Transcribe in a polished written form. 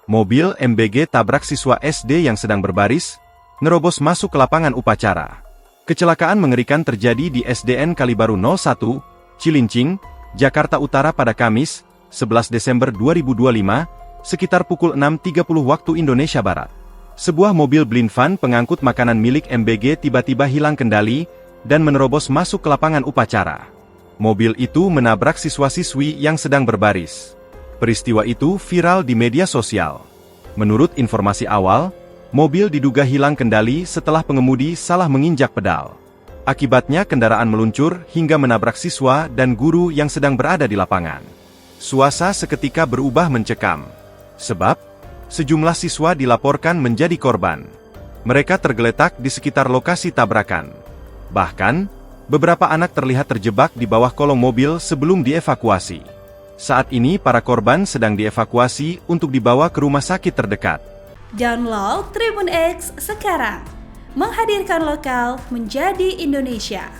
Mobil MBG tabrak siswa SD yang sedang berbaris, nerobos masuk ke lapangan upacara. Kecelakaan mengerikan terjadi di SDN Kalibaru 01, Cilincing, Jakarta Utara pada Kamis, 11 Desember 2025, sekitar pukul 6.30 waktu Indonesia Barat. Sebuah mobil blind van pengangkut makanan milik MBG tiba-tiba hilang kendali dan menerobos masuk ke lapangan upacara. Mobil itu menabrak siswa-siswi yang sedang berbaris. Peristiwa itu viral di media sosial. Menurut informasi awal, mobil diduga hilang kendali setelah pengemudi salah menginjak pedal. Akibatnya kendaraan meluncur hingga menabrak siswa dan guru yang sedang berada di lapangan. Suasana seketika berubah mencekam. Sebab, sejumlah siswa dilaporkan menjadi korban. Mereka tergeletak di sekitar lokasi tabrakan. Bahkan, beberapa anak terlihat terjebak di bawah kolong mobil sebelum dievakuasi. Saat ini para korban sedang dievakuasi untuk dibawa ke rumah sakit terdekat. Download Tribun X sekarang, menghadirkan lokal menjadi Indonesia.